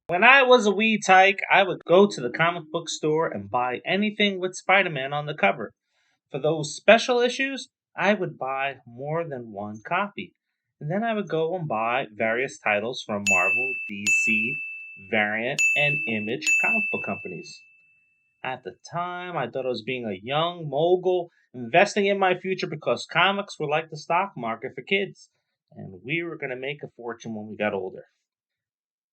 When I was a wee tyke, I would go to the comic book store and buy anything with Spider Man on the cover. For those special issues, I would buy more than one copy. And then I would go and buy various titles from Marvel, DC, Variant, and Image comic book companies. At the time, I thought I was being a young mogul investing in my future because comics were like the stock market for kids, and we were going to make a fortune when we got older.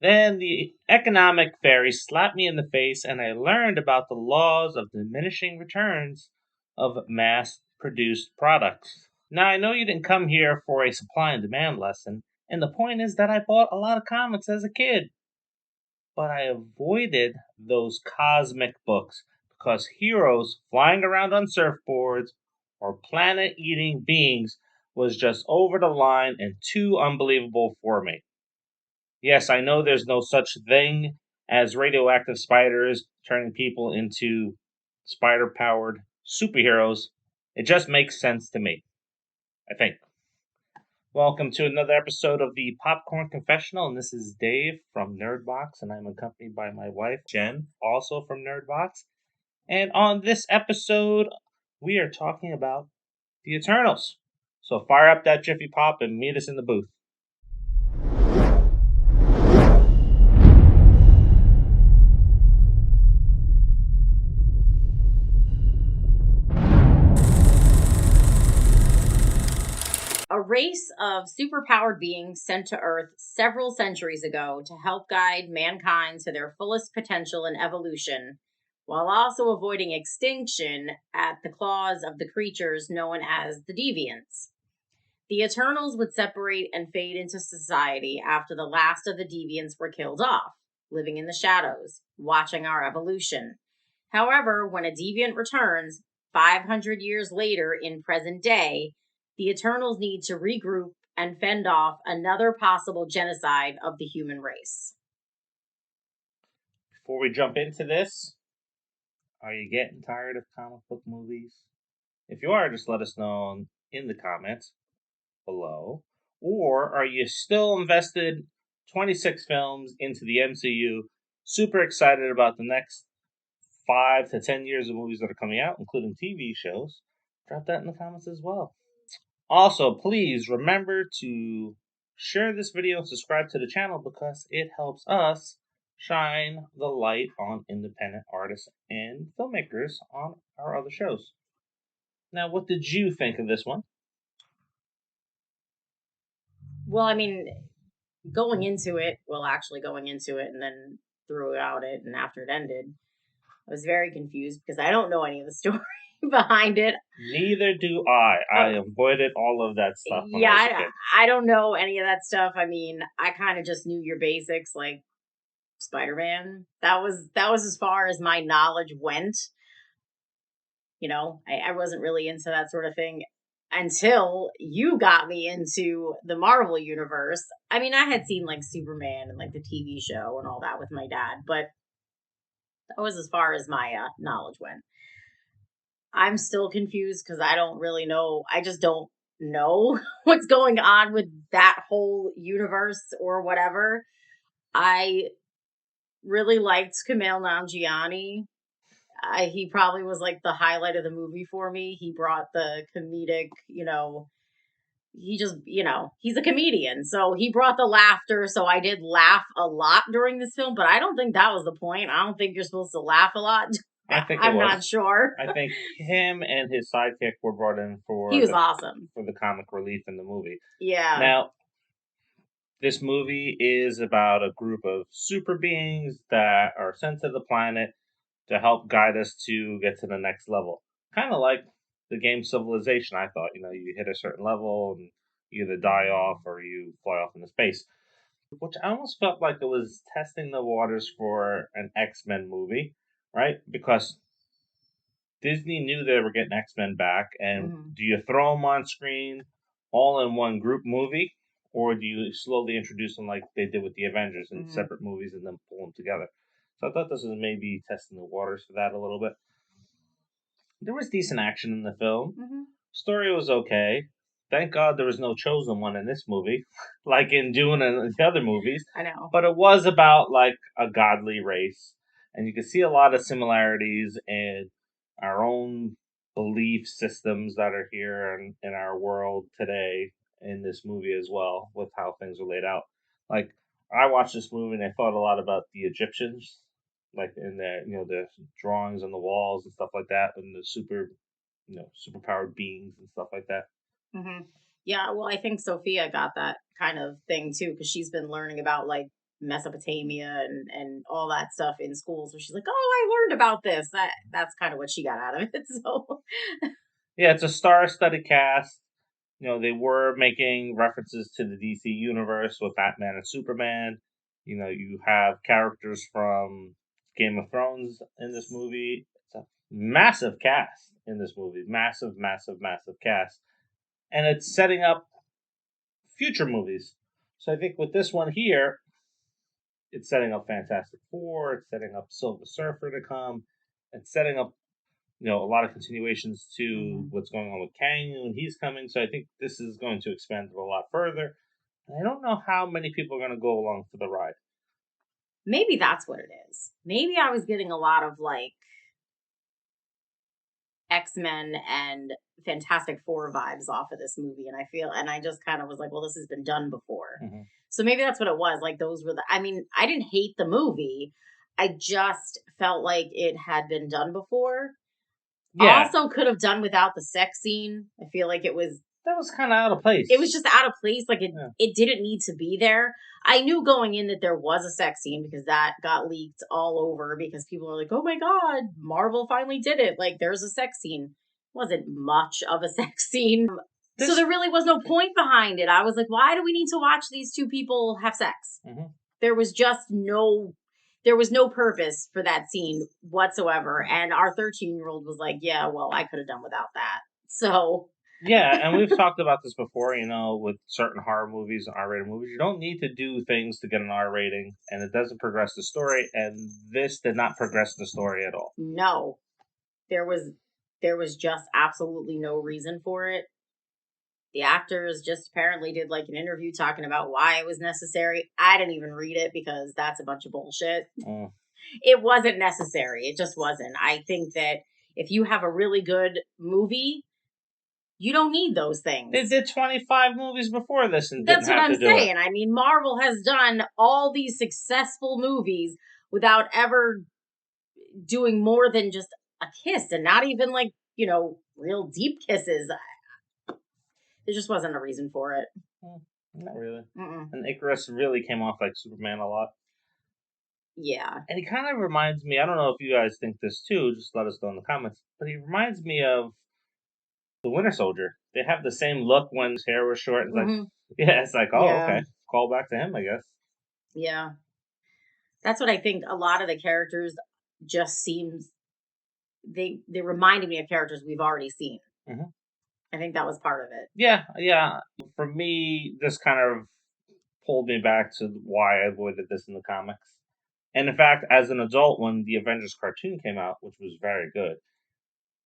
Then the economic fairy slapped me in the face, and I learned about the laws of diminishing returns of mass produced products. Now, I know you didn't come here for a supply and demand lesson, and the point is that I bought a lot of comics as a kid, but I avoided those cosmic books because heroes flying around on surfboards or planet eating beings was just over the line and too unbelievable for me. Yes, I know there's no such thing as radioactive spiders turning people into spider powered superheroes. It just makes sense to me, I think. Welcome to another episode of the Popcorn Confessional, and this is Dave from Nerdbox, and I'm accompanied by my wife, Jen, also from Nerdbox. And on this episode, we are talking about the Eternals. So fire up that Jiffy Pop and meet us in the booth. A race of superpowered beings sent to Earth several centuries ago to help guide mankind to their fullest potential and evolution, while also avoiding extinction at the claws of the creatures known as the Deviants. The Eternals would separate and fade into society after the last of the Deviants were killed off, living in the shadows, watching our evolution. However, when a Deviant returns, 500 years later in present day, the Eternals need to regroup and fend off another possible genocide of the human race. Before we jump into this, are you getting tired of comic book movies? If you are, just let us know in the comments below. Or are you still invested 26 films into the MCU, super excited about the next 5 to 10 years of movies that are coming out, including TV shows? Drop that in the comments as well. Also, please remember to share this video and subscribe to the channel because it helps us shine the light on independent artists and filmmakers on our other shows. Now, what did you think of this one? Well, I mean, going into it and then throughout it and after it ended, I was very confused because I don't know any of the story behind it. Neither do I. I avoided all of that stuff. I don't know any of that stuff. I mean, I kind of just knew your basics, like Spider-Man. That was as far as my knowledge went. You know, I wasn't really into that sort of thing until you got me into the Marvel universe. I mean, I had seen like Superman and like the TV show and all that with my dad, but that was as far as my knowledge went. I'm still confused because I don't really know. I just don't know what's going on with that whole universe or whatever. I really liked Kumail Nanjiani. He probably was like the highlight of the movie for me. He brought the comedic, he's a comedian. So he brought the laughter. So I did laugh a lot during this film, but I don't think that was the point. I don't think you're supposed to laugh a lot. I'm not sure. I think him and his sidekick were brought in for he was awesome for the comic relief in the movie. Yeah. Now, this movie is about a group of super beings that are sent to the planet to help guide us to get to the next level. Kind of like the game Civilization, I thought. You hit a certain level and you either die off or you fly off into space. Which I almost felt like it was testing the waters for an X-Men movie, right? Because Disney knew they were getting X-Men back, and do you throw them on screen all in one group movie, or do you slowly introduce them like they did with the Avengers in separate movies and then pull them together? So I thought this was maybe testing the waters for that a little bit. There was decent action in the film. Story was okay. thank God there was no chosen one in this movie, like in Dune and the other movies. I know. But it was about like a godly race, and you can see a lot of similarities in our own belief systems that are here in our world today in this movie as well, with how things are laid out. Like I watched this movie and I thought a lot about the Egyptians, like in the drawings on the walls and stuff like that, and the superpowered beings and stuff like that. Hmm. Yeah, well, I think Sophia got that kind of thing too because she's been learning about like Mesopotamia and all that stuff in school. So she's like, "Oh, I learned about this." That's kind of what she got out of it. So, Yeah, it's a star-studded cast. They were making references to the DC universe with Batman and Superman. You have characters from Game of Thrones in this movie. It's a massive cast in this movie. Massive, massive, massive cast. And it's setting up future movies. So I think with this one here, it's setting up Fantastic Four, it's setting up Silver Surfer to come, it's setting up a lot of continuations to mhm. what's going on with Kang when he's coming. So I think this is going to expand it a lot further. And I don't know how many people are going to go along for the ride. Maybe that's what it is. Maybe I was getting a lot of like X-Men and Fantastic Four vibes off of this movie. And I just kind of was like, well, this has been done before. Hmm. So maybe that's what it was. Like, those were I mean, I didn't hate the movie. I just felt like it had been done before. Yeah, Also, could have done without the sex scene. I feel like that was kind of out of place. it was just out of place. Like, Yeah. it didn't need to be there. I knew going in that there was a sex scene because that got leaked all over because people are like, "Oh my god, Marvel finally did it!" Like, there's a sex scene. Wasn't much of a sex scene, so This. there really was no point behind it. I was like, "Why do we need to watch these two people have sex?" Hmm. There was just no purpose for that scene whatsoever. And our 13-year-old was like, "Yeah, well, I could have done without that." So, Yeah, and we've talked about this before, with certain horror movies and R-rated movies. You don't need to do things to get an R rating, and it doesn't progress the story, and this did not progress the story at all. no, there was there was just absolutely no reason for it. The actors just apparently did like an interview talking about why it was necessary. I didn't even read it because that's a bunch of bullshit. Mm. It wasn't necessary. It just wasn't. I think that if you have a really good movie, you don't need those They things. did 25 movies before this and didn't That's what have I'm to do it. saying. I mean, Marvel has done all these successful movies without ever doing more than just a kiss and not even like, real deep kisses. There just wasn't a reason for it. Mm, not really. Mm-mm. And Icarus really came off like Superman a lot. Yeah. And he kind of reminds me, I don't know if you guys think this too, just let us know in the comments, but he reminds me of the Winter Soldier. They have the same look when his hair was short. It's like, Hmm. yeah, it's like, oh, Yeah. okay. Call back to him, I guess. Yeah. That's what I think. A lot of the characters just seems they reminded me of characters we've already seen. Hmm. I think that was part of it. Yeah, yeah. For me, this kind of pulled me back to why I avoided this in the comics. And in fact, as an adult, when the Avengers cartoon came out, which was very good,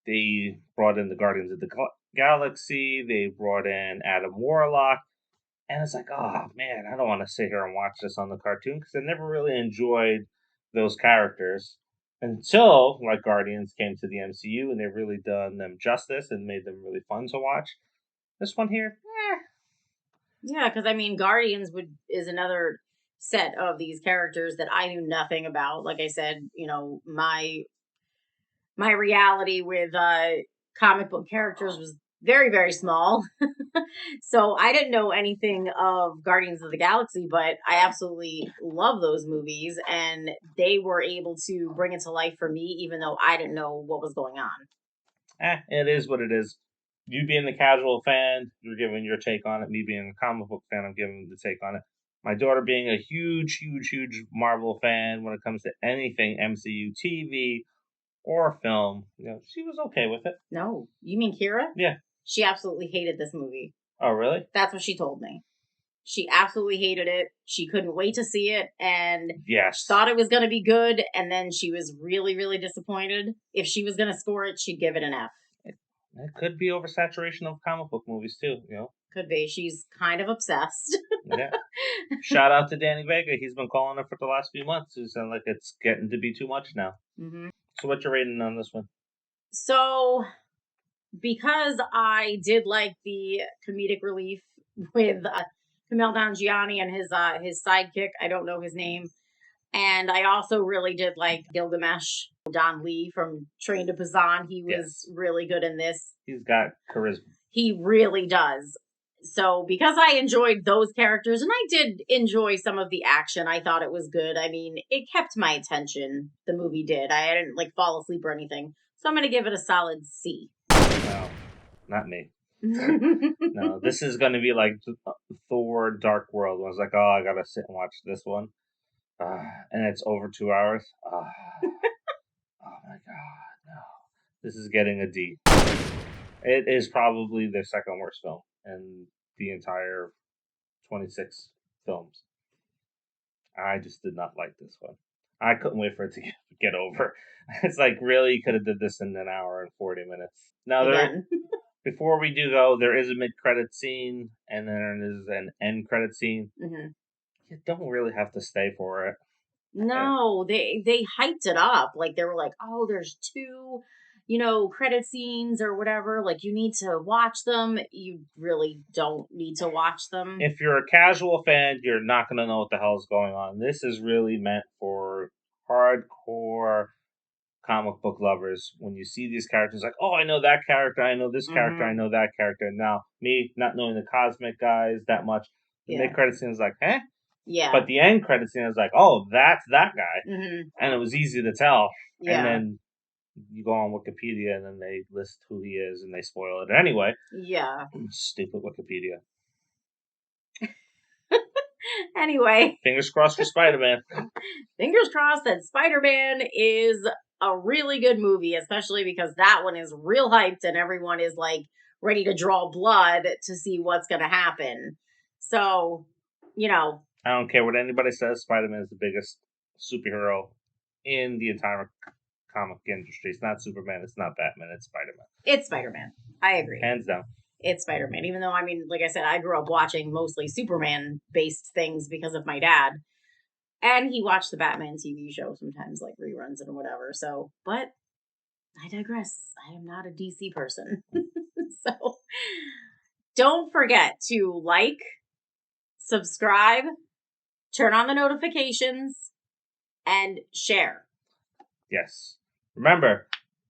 they brought in the Guardians of the Galaxy. They brought in Adam Warlock, and it's like, oh man, I don't want to sit here and watch this on the cartoon because I never really enjoyed those characters until like Guardians came to the MCU and they've really done them justice and made them really fun to watch. This one here, Yeah, because I mean, Guardians would is another set of these characters that I knew nothing about. Like I said, my reality with comic book characters was very, very small. So I didn't know anything of Guardians of the Galaxy, but I absolutely love those movies. And they were able to bring it to life for me, even though I didn't know what was going on. it is what it is. You being the casual fan, you're giving your take on it. Me being a comic book fan, I'm giving the take on it. My daughter being a huge, huge, huge Marvel fan when it comes to anything MCU TV or film, she was okay with it. No, you mean Kira? Yeah. She absolutely hated this movie. Oh, really? That's what she told me. She absolutely hated it. She couldn't wait to see it and Yes. thought it was going to be good. And then she was really, really disappointed. If she was going to score it, she'd give it an F. It could be oversaturation of comic book movies too. Could be. She's kind of obsessed. Yeah. Shout out to Danny Vega. He's been calling her for the last few months. He's saying like it's getting to be too much now. Mm-hmm. So what's your rating on this one? So, because I did like the comedic relief with Kumail Nanjiani and his sidekick, I don't know his name, and I also really did like Gilgamesh, Don Lee from Train to Busan. He was Yes. really good in this. He's got charisma. He really does. So, because I enjoyed those characters and I did enjoy some of the action, I thought it was good. I mean, it kept my attention. The movie did. I didn't like fall asleep or anything. So, I'm going to give it a solid C. No, not me. No, this is going to be like Thor: Dark World. I was like, oh, I gotta sit and watch this one, and it's over 2 hours. Oh my god, no! This is getting a D. It is probably their second worst film in the entire 26 films. I just did not like this one. I couldn't wait for it to get over. It's like really you could have did this in an hour and 40 minutes. Now Again. before we do go, there is a mid-credit scene and then there is an end-credit scene. Mm-hmm. You don't really have to stay for it. No, they hyped it up. Like they were like, "Oh, there's two, credit scenes or whatever. Like you need to watch them." You really don't need to watch them. If you're a casual fan, you're not going to know what the hell is going on. This is really meant for hardcore comic book lovers. When you see these characters, like, oh, I know that character, I know this character, I Mm-hmm. know that character. Now, me not knowing the cosmic guys that much, the Yeah. mid credit scene is like, eh? Yeah. But the end credit scene is like, oh, that's that guy. Mm-hmm. And it was easy to tell. And Yeah. then you go on Wikipedia and then they list who he is and they spoil it. Anyway, Yeah. stupid Wikipedia. Anyway, Fingers crossed for Spider-Man. fingers crossed that Spider-Man is a really good movie, especially because that one is real hyped and everyone is like ready to draw blood to see what's going to happen. So, I don't care what anybody says. Spider-Man is the biggest superhero in the entire comic industry. It's not Superman. It's not Batman. It's Spider-Man. it's Spider-Man. I agree. Hands down. It's Spider-Man. Even though, I mean, like I said, I grew up watching mostly Superman-based things because of my dad. And he watched the Batman TV show sometimes, like reruns and whatever. So, but I digress. I am not a DC person. So, don't forget to like, subscribe, turn on the notifications, and share. Yes. Remember,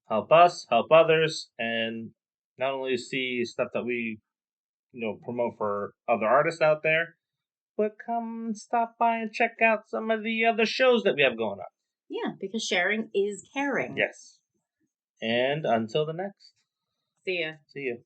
help us, help others, and not only see stuff that we, promote for other artists out there, but come stop by and check out some of the other shows that we have going on. Yeah, because sharing is caring. Yes. And until the next. See ya. See you.